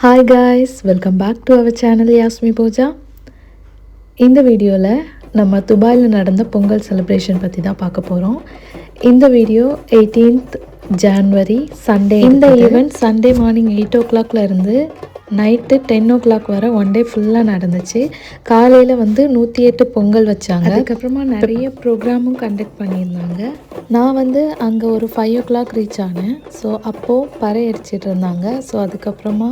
Hi guys, welcome back to our channel Yasmi Pooja. இந்த வீடியோவில் நம்ம துபாயில் நடந்த பொங்கல் செலிப்ரேஷன் பற்றி தான் பார்க்க போகிறோம். இந்த வீடியோ 18th January சண்டே. இந்த ஈவெண்ட் சண்டே மார்னிங் 8 o'clock இருந்து நைட்டு 10 o'clock வரை ஒன் டே ஃபுல்லாக நடந்துச்சு. காலையில் 108 பொங்கல் வச்சாங்க. அதுக்கப்புறமா நிறைய ப்ரோக்ராமும் கண்டக்ட் பண்ணியிருந்தாங்க. நான் அங்கே ஒரு 5 o'clock ரீச் ஆனேன். ஸோ அப்போது பறை அடிச்சிட்டு இருந்தாங்க. ஸோ அதுக்கப்புறமா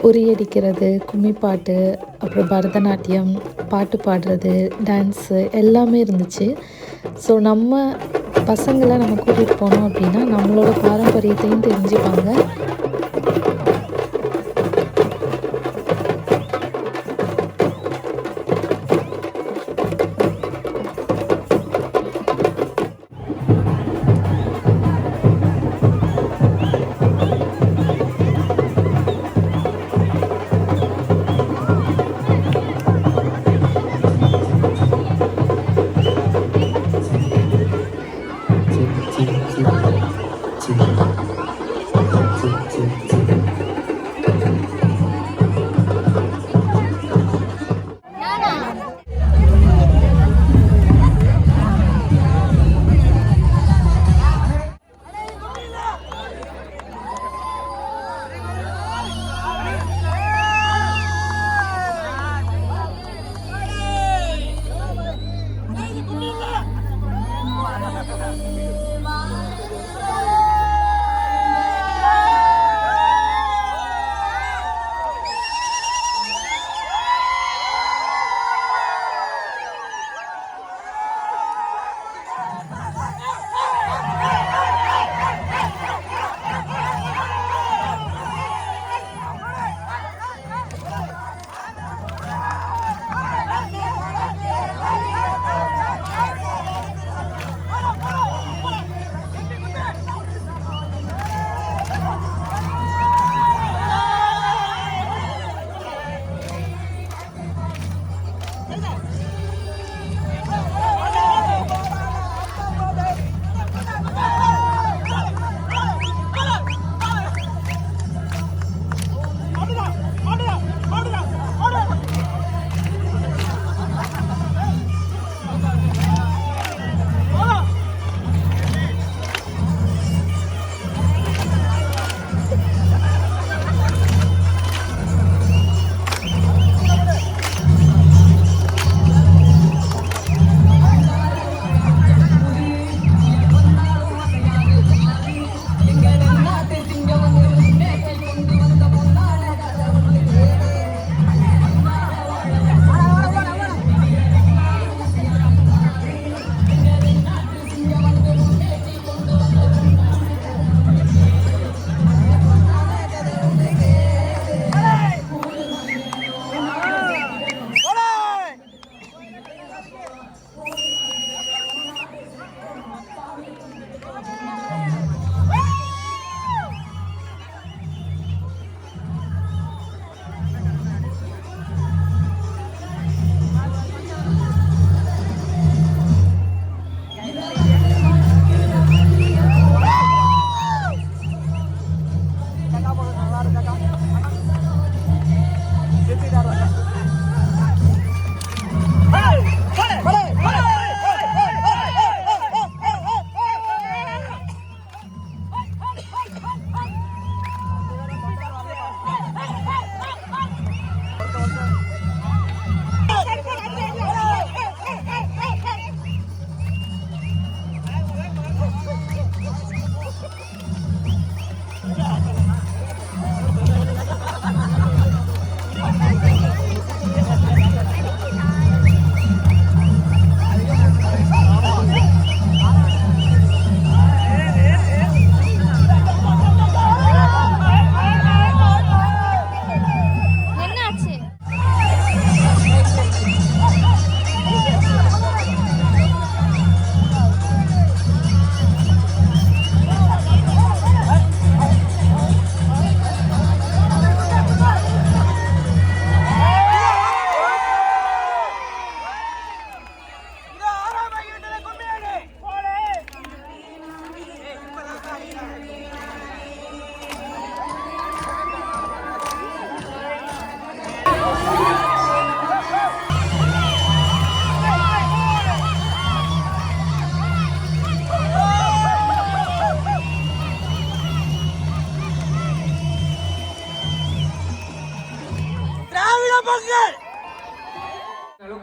உரி அடிக்கிறது, கும்மி பாட்டு, அப்புறம் பரதநாட்டியம், பாட்டு பாடுறது, டான்ஸு எல்லாமே இருந்துச்சு. ஸோ நம்ம பசங்களை நம்ம கூட்டிகிட்டு போனோம் அப்படின்னா நம்மளோட பாரம்பரியத்தையும் தெரிஞ்சுப்பாங்க.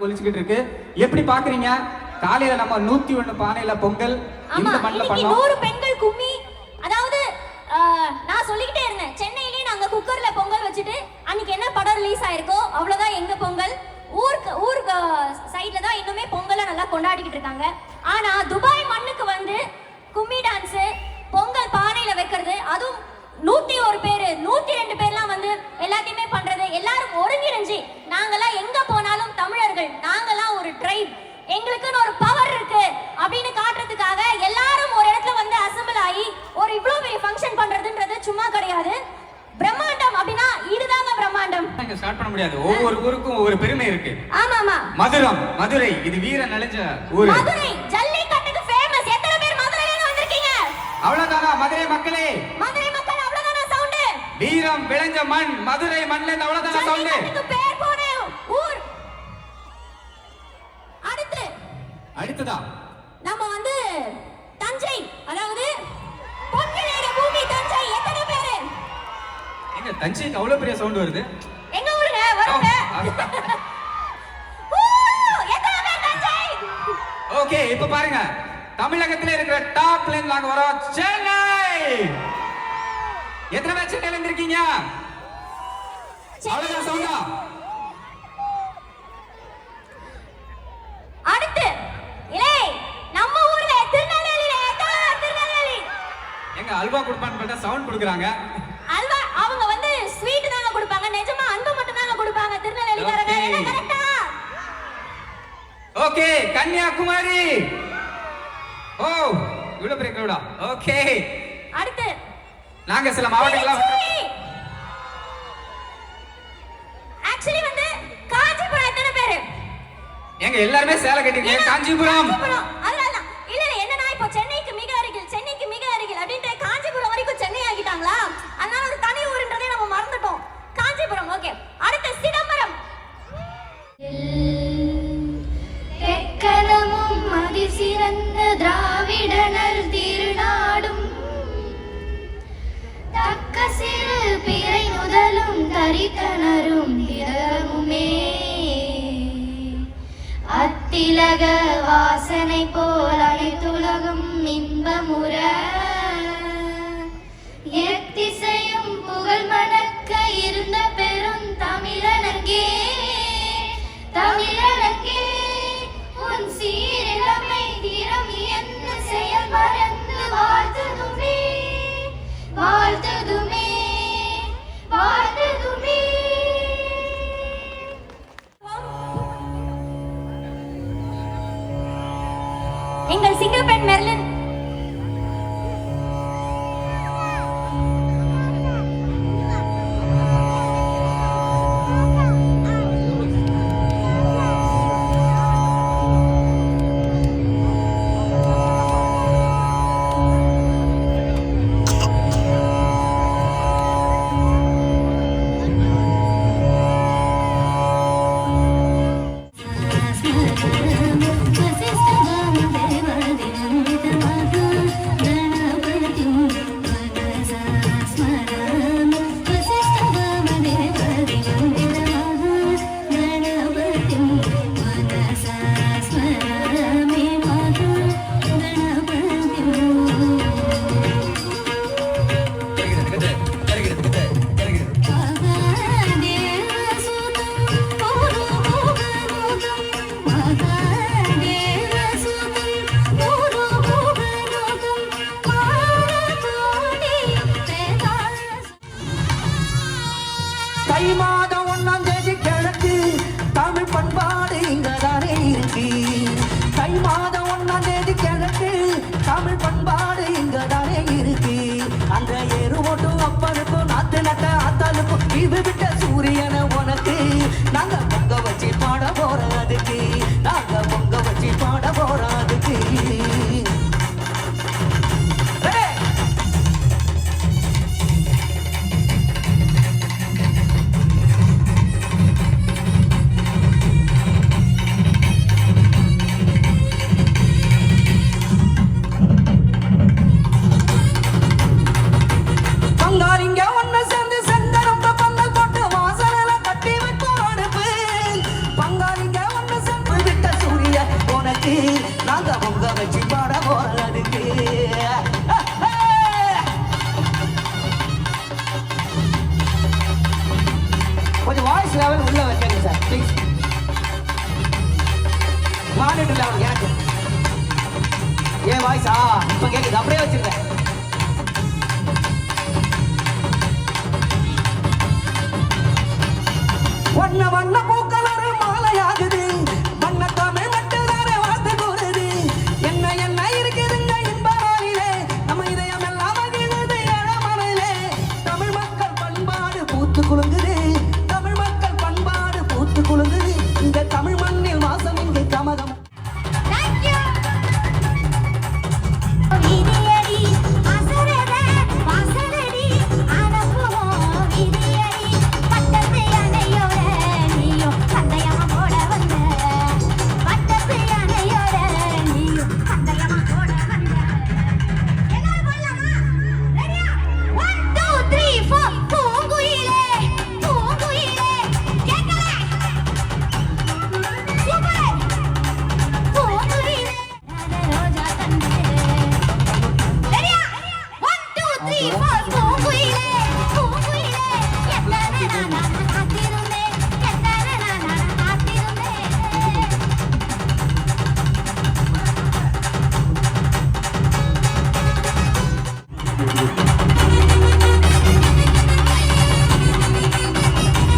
கொலிச்சுக்கிட்டு இருக்கு. எப்படி பாக்குறீங்க? காலையில நம்ம 101 பானையில பொங்கல் இந்த மண்ணில பண்ணோம். 100 பெண்கள் கும்மி. அதாவது நான் சொல்லிக்கிட்டே இருந்தேன், சென்னையிலேயே நாங்க குக்கர்ல பொங்கல் வச்சுட்டு அன்னைக்கு என்ன படம் ரிலீஸ் ஆயிருக்கோ அவ்வளவுதான் எங்க பொங்கல். ஊருக்கு சைட்ல தான் இன்னுமே பொங்கலை நல்லா கொண்டாடிக்கிட்டு இருக்காங்க. ஆனா துபாய் மண்ணுக்கு வந்து கும்மி டான்ஸ், பொங்கல் பானையில வைக்கிறது, அதுவும் 101 பேரு 102 பேர்லாம் வந்து எல்லாத்தையுமே பண்றது, எல்லாரும் ஒருங்கிணைஞ்சு நாங்கெல்லாம் எங்க போனாலும் தமிழர்கள், நாங்கெல்லாம் ஒரு ட்ரைப், எங்களுக்குன்னு ஒரு பவர் இருக்கு அப்படின்னு காட்டுறதுக்காக எல்லாரும் ஒரு இடத்துல வந்து அசெம்பிள் ஆகி ஒரு இவ்வளவு பெரிய ஃபங்க்ஷன் பண்றதுன்றது சும்மா கிடையாது. பிரம்மாண்டம் அப்படின்னா இதுதாங்க பிரம்மாண்டம். இங்க ஸ்டார்ட் பண்ண முடியாது. ஒவ்வொரு ஊருக்கும் ஒவ்வொரு பெருமை இருக்கு. ஆமா ஆமா. மதுரை இது வீர நெலஞ்ச ஊரு. மதுரை ஜல்லிக்கட்டுக்கு ஃபேமஸ். எத்தனை பேர் மதுரையில வந்திருக்கீங்க? அவ்வளவுதானா மதுரை மக்களே? மதுரை மக்கள் அவ்வளவுதானா சவுண்ட்? வீரம் விளைஞ்ச மண் மதுரை மண்ல இருந்து அவ்வளவுதானா சவுண்ட்? ஜல்லிக்கட்டுக்கு பேர் போன ஊர். அடுத்ததா நம்ம வந்து தஞ்சை, அதாவது பொன்னிலேற பூமி தஞ்சை. எத்தனை பேரு? எங்க தஞ்சைக்கு அவ்வளவு பெரிய சவுண்ட் வருது? எங்க ஊருங்க வருங்க. எத்தனை பேர் தஞ்சை? ஓகே, இப்ப பாருங்க, தமிழகத்துல இருக்கிற டாப்ல இருந்து நாங்க வரோம். சென்னை. எத்தனை பேர் சென்னையில இருந்திருக்கீங்க? அவ்வளவுதான் சவுண்டா? அடுத்து இலே நம்ம ஊர்ல திருநெல்வேலியில திருநெல்வேலி எங்க அல்வா குடுப்பான்னு பார்த்தா சவுண்ட் கொடுக்குறாங்க. அல்வா அவங்க வந்து ஸ்வீட் தாங்க கொடுப்பாங்க, நிஜமா அன்பு மட்டும் தாங்க கொடுப்பாங்க திருநெல்வேலிக்காரங்க. என்ன கரெக்ட்டா? ஓகே, கன்னியாகுமரி. ஓ, இவ்வளவு பெரிய கிரௌடா? ஓகே, அடுத்து நாங்க சில மாவட்டங்கள ஆக்சுவலி வந்து காஞ்சிபுரம். எத்தனை பேரு? எங்க எல்லாரும் சேலை கட்டிருக்கீங்க. காஞ்சிபுரம் அதனால இல்ல என்னன்னா இப்போ சென்னைக்கு மிக அருகில் அப்படின்ட்டு காஞ்சிபுரம் வரைக்கும் சென்னை ஆகிட்டாங்களா, அதனால ஒரு தனி ஊருன்றதே நம்ம மறந்துட்டோம். காஞ்சிபுரம். ஓகே, அடுத்து சிதம்பரம். தெக்கனமும் அதிசிறந்த திராவிடனல் திருநாடும் தக்க சிறு பிறை முதலும் தரித்தனரும் திறமுமே அத்திலக வாசனை போல் அனைத்துலகும் இன்பமுற எத்திசையும் புகழ் மணக்க இருந்த பெரும் தமிழனங்கே உன் சீரிழமை திறம் என்ன செயல் மறந்து வாழ்த்துதுமே வாழ்த்துதுமே வாழ்த்துதுமே. எங்கள் சிங்கப்பெண் மெர்லின் தை மாதம் 1ஆம் தேதி கிழக்கு தமிழ் பண்பாடு இங்கதானே இருக்கு. தை மாதம் 1ஆம் தேதி கிழக்கு தமிழ் பண்பாடு இங்கதானே இருக்கு. அந்த ஏறு ஓட்டும் அப்பனுக்கும் நாத்து நட்ட ஆத்தாளுக்கும் இது விட்ட சூரியனை உனக்கு நாங்க பொங்க வச்சு பாட போறோம். அதுக்கு நாங்க பொங்க வச்சு பாட போறோம். அதுக்கு பங்காளிங்க ஒண்ணு சேர்ந்து செந்தரம் பந்தல் போட்டு வாசல கட்டி வைப்போடு கொஞ்சம் வாய்ஸ் லெவல் உள்ள வைக்கங்க சார் ப்ளீஸ். மானிட்டர் லெவல் எனக்கு ஏன் வாய்ஸா இப்போ கேட்குது, அப்படியே வச்சிருக்கேன். வண்ண வண்ண பூக்களரு மாலையாகுது, வண்ண தமிழ் மட்டும்தானே வாழ்த்து கூறுது. என்ன என்ன இருக்குதுங்க இன்ப நாளிலே, நம்ம இதயம் எல்லாம் மகிழுது இளமலையிலே. தமிழ் மக்கள் பண்பாடு பூத்து குலுங்குது, தமிழ் மக்கள் பண்பாடு பூத்து குலுங்குது. இந்த தமிழ் மண்ணில் வாசம் இங்கு கமகம். விதியடி அசரத வாசலடி அனுப்புவோம் விதியடி பட்டத்து அணையோட நீயும் சந்தயமா போட வந்த பட்டத்து அணையோட நீயும் சந்தயமா போட வந்த எல்லாரும் போடலாமா ரெடியா 1 2 3 4 பூங்குயிலே பூங்குயிலே கேக்கல சூப்பர் பூங்குயிலே ரோஜா தந்தே ரெடியா 1 2 3 4 பூங்குயிலே பூங்குயிலே எத்தனை நான் காத்திருந்தேன் எத்தனை நான் காத்திருந்தேன்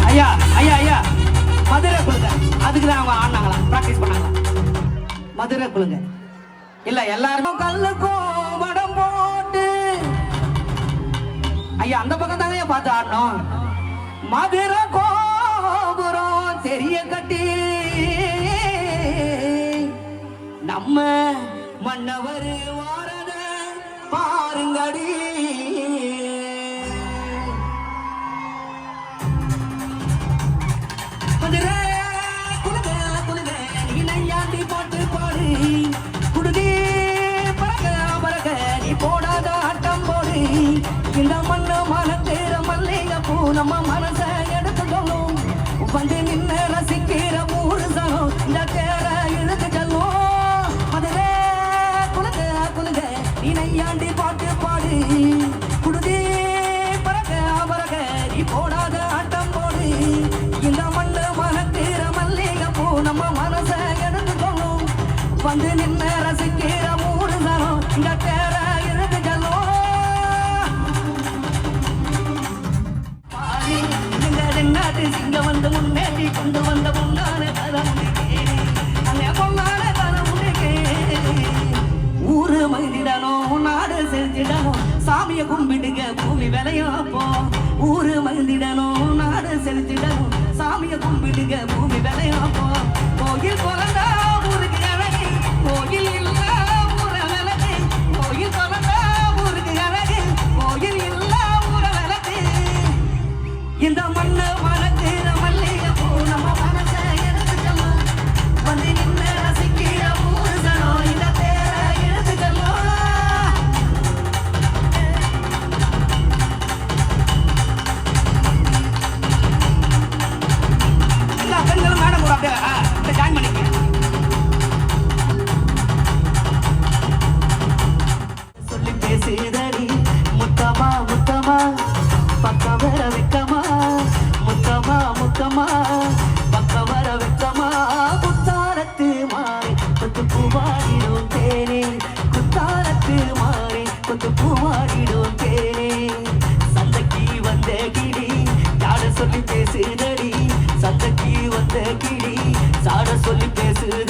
ஐயா ஐயா ஐயா மதுரை குழுங்க, அதுக்கு தான் அவங்க ஆடினாங்களா, ப்ராக்டிஸ் பண்ணாங்களா? மதுரை குழுங்க இல்ல எல்லாரும் கல்லுக்கும் வடம் போட்டு ஐயா அந்த பக்கம் தானே பார்த்து ஆடணும். மதுரை கோபுரம் தெரிய கட்டி நம்ம மன்னவர் வாரத பாருங்கடி. மதுரை குலுங்க குலுங்க நீ நையாண்டி பாட்டு பாடு, குடுதி பறக்க பறக்க நீ போடாத ஆட்டம் போடு. இந்த மண்ணு மனத்தேர மல்லிகை பூ நம்ம மனசை எடுத்துக்கணும், வந்து நின்று ரசிக்கிற ஊரு சனம் இந்த தேர இழுத்து செல்லும். மதுரை குலுங்க குலுங்க நீ நையாண்டி பாட்டு பாடு, குடுதி பறக்க பறக்க நீ போடாத ஆட்டம் போடு. இந்த மண்ணு மனத்தேர மல்லிகை பூ நம்ம மனசை எடுத்துக்கணும், வந்து நின்று ரசிக்கிற ஊரு சனம் இந்த தேர இழுத்து செல்லும். சிங்க வந்து முன்னேற்றி கொண்டு வந்த பொன்னான தலைமுடிக்கே அந்த பொன்னான தலைமுடிக்கே ஊரு மகிழ்ந்திடணும் நாடு செலுத்திடணும் சாமியை கும்பிடுங்க பூமி விளையும். அப்போ ஊரு மகிழ்ந்திடணும் நாடு செலுத்திடணும் சாமியை கும்பிடுங்க பூமி விளையும். அப்போ கோயில் பிறந்தா ஊருக்கு அழகு, கோயில் இல்ல ஊர விளக்கு, கோயில் பிறந்தா ஊருக்கு அழகு, கோயில் இல்ல ஊர விளக்கு. இந்த மண்ணு மனத்திர மல்லிகை பூ நம்ம மனசை எடுத்துக்கலாம், வந்து நின்று ரசிக்கிற ஊரு சனம் இந்த தேர எடுத்துக்கலாம். எல்லா பெண்களும் மேடம் கூட அப்படியே ஜாயின் பண்ணிக்க. சொல்லி பேசுதடி முத்தமா முத்தமா பக்கம் வர வைக்கமா, முத்தமா முத்தமா பக்கம் வர வைக்கமா. குத்தாரத்து மாறி கொத்து பூவாடிடும் தேனே, குத்தாரத்து மாறி கொத்து பூவாடிடும் தேனே. சந்தைக்கு வந்த கிளி சாட சொல்லி பேசுதடி, சந்தைக்கு வந்த கிளி சாட சொல்லி பேசுதடி.